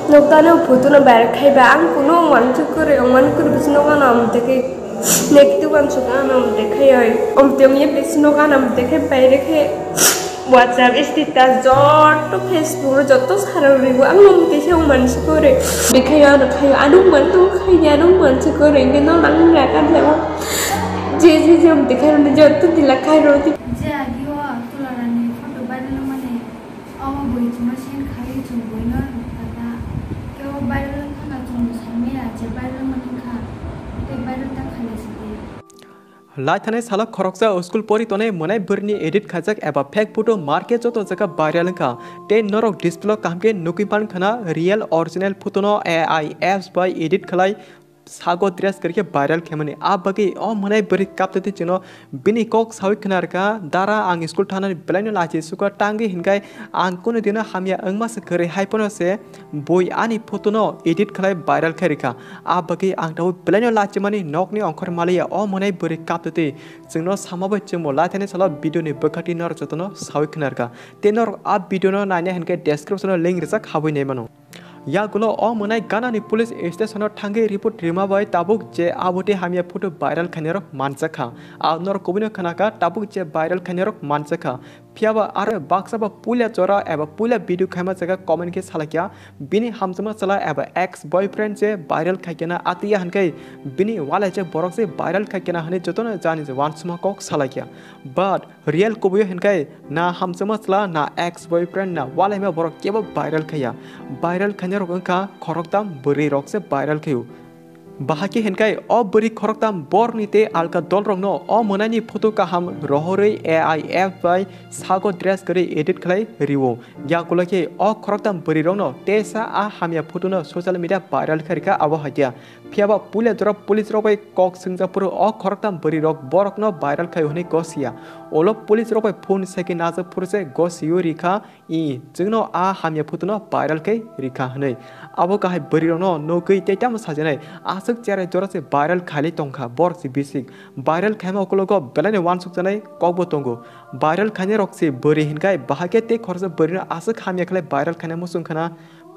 Nokta foto na bar khai ba ang kuno manchu kore man kore bisno ka nam teke nektu kan suka nam dekhai ai te mi bisno ka nam dekhe pai rekhe WhatsApp status jot Facebook jot sara ribu ang nom te se manchu kore dekhai na khai anu man tu khai ya anu manchu kore nge no nang la kan le je am dekhai na jot tu dila khai ro ti je agi wa tularani photo viral mane awa boi chuma sen khai chu boi na tata ke o viral khana chung samme a je viral mane kha te viral ta khale se लाइथाने साला खरकसा school परितने मनाइ बर्नी edit खाजक एबा fake photo मार्के जतो जका viral खा ते नरक display कामके नुकिपान खना रियल ओरिजिनल फोटोनो एआई एप्स बाय एडिट खलाई सागो ड्रेस करके भाइरल खेमने आ बगे ओ मनाइ बरि कापते चिनो बिनि कोक सावि खनार का दारा आं स्कुल थाना बेलाइनो लाचे सुका टांगे हिनगाय आं कोन दिन हामिया अंगमा से करे हाइपनो से बय आनि फोटोनो एडिट खलाई भाइरल खरिखा आ बगे आं ताव बेलाइनो लाचे माने नकनि अंखर मालिया ओ मनाइ बरि कापते जोंनो सामाबो चमो लाथाने साला भिडियोनि बखाति नर जतनो सावि खनार का तेनर आ भिडियोनो नायने हिनगाय डेस्क्रिप्शनो लिंक रिजा खाबइ नै मानो या गुलो ओ मनाइ गानानि पुलिस स्टेशनो थांगे रिपोर्ट रिमा बाय ताबुक जे आबोते हामिया फोटो भाइरल खनेरो मानजाखा आ नर कोबिनो खनाका ताबुक जे भाइरल खनेरो मानजाखा फियाबा आरो बाक्साबा पुलिया चोरा एबा पुलिया भिडियो खामा जगा कमेन्ट के सालाकिया बिनि हामजमा चला एबा एक्स बॉयफ्रेंड जे भाइरल खाकेना आतिया हनकै बिनि वाला जे बरक जे भाइरल खाकेना हने जतन जानि जे वानसमा कक सालाकिया बाट रियल कोबियो हनकै ना हामजमा चला ना एक्स बॉयफ्रेंड ना वाला मे बरक केबो भाइरल खाया भाइरल खनेरो गंका खरकताम बरि रक से भाइरल खयु बाहाके हेनकाय अ बरि खरकताम बरनिते आलका दल रंगनो अ मनानि फोटो काहाम रहरै एआई एप बाय सागो ड्रेस करे एडिट खलाई रिवो या कोलके अ खरकताम बरि रंगनो तेसा आ हामिया फोटोनो सोशल मीडिया भाइरल खरिका आबो हदिया फियाबा पुले जरा पुलिस रबाय कक सिंजापुर अ खरकताम बरि रक बरकनो भाइरल खय हने गसिया ओलो पुलिस रबाय फोन सेके नाज फुरसे गसियो रिखा इ जोंनो आ हामिया फोटोनो भाइरल खै रिखा हनै आबो काहाय बरि रंगनो नोगै तेताम साजनाय आसक चेहरा जोरा से भाइरल खाली तंखा बर से बिसिक भाइरल खाइमा ओकलोगो बेलाने वान सुक जनाय ककबो तंगो भाइरल खाने रक्से बरि हिनगाय बाहाके ते खरसे बरिनो आसक खामिया खले भाइरल खाने मुसुं खाना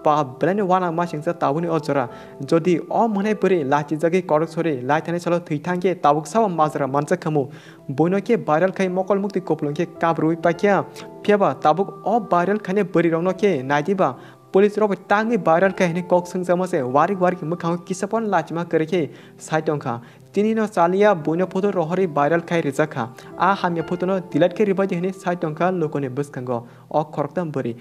पा बेलाने वाना मासिंसा ताबुनि अजरा जदि अ मने बरि लाचि जगे करक सरे लाइथाने चलो थैथांगे ताबुक साव माजरा मानसा खमु बोनोके भाइरल खाइ मकल मुक्ति कोपलंके काब्रुइ पाकिया फियाबा ताबुक अ भाइरल खाने बरि रंगनोके नाइदिबा पुलिस रब तांगे भाइरल कहने कक संगजामा से वारिक वारिक मखाव किसपन लाचमा करके साइटंखा तिनिनो चालिया बोनो फोटो रहरि भाइरल खाइ रिजाखा आ हामिया फोटोनो दिलाट के रिबादि हने साइटंखा लोकोने बसखांगो अ खरकताम बरि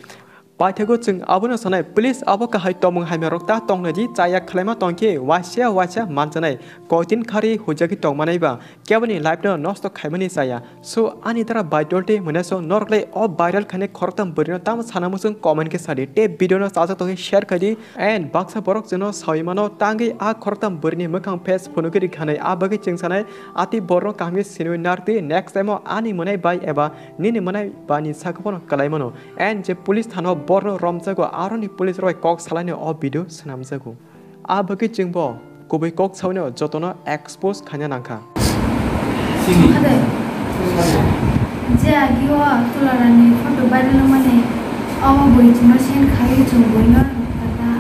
पाइथागो जों आबोनो सनाय पुलिस आबो काहाय तमंग हामिया रक्ता तंगनदि चाया खलाइमा तंके वासिया मानजनाय कयतिन खारि हुजागि तंगमानायबा केबनि लाइफनो नष्ट खाइमानि जाया सो आनि दारा बाइडलटे मनेसो नरकले अ भाइरल खाने खरकताम बरिनो ताम सानामुसुं कमेन्ट के सादि टे भिडियोनो साजा तहे शेयर खदि एन्ड बाक्सा बरक जनो साविमानो तांगे आ खरकताम बरिनि मखां फेस फनुगिरि खानाय आ बगै जों सानाय आति बरनो कामि सिनु नारति नेक्स्ट टाइम आनि मनाय बाय एबा निनि मनाय बानि साखपन कलाइमानो एन्ड जे पुलिस थानो बरनो रमजागो आरोनि पुलिस रय कक सालायनो अ भिडियो सनामजागो आ बगै जोंबो गुबै कक सावनो जतनो एक्सपोज खाना नांखा जे आगि वा तुलारानि फोटो भाइरल माने अमा बइ चुमा सेन खाइ छु बइना तता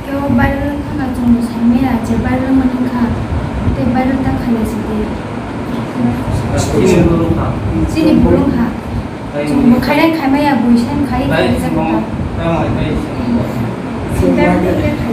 केव भाइरल खाना छु सामे आ जे भाइरल माने खा ते भाइरल ता खाले से सिनि बुरुं खा खाइ खाइमाया बइसेन खाइ खाइ जाका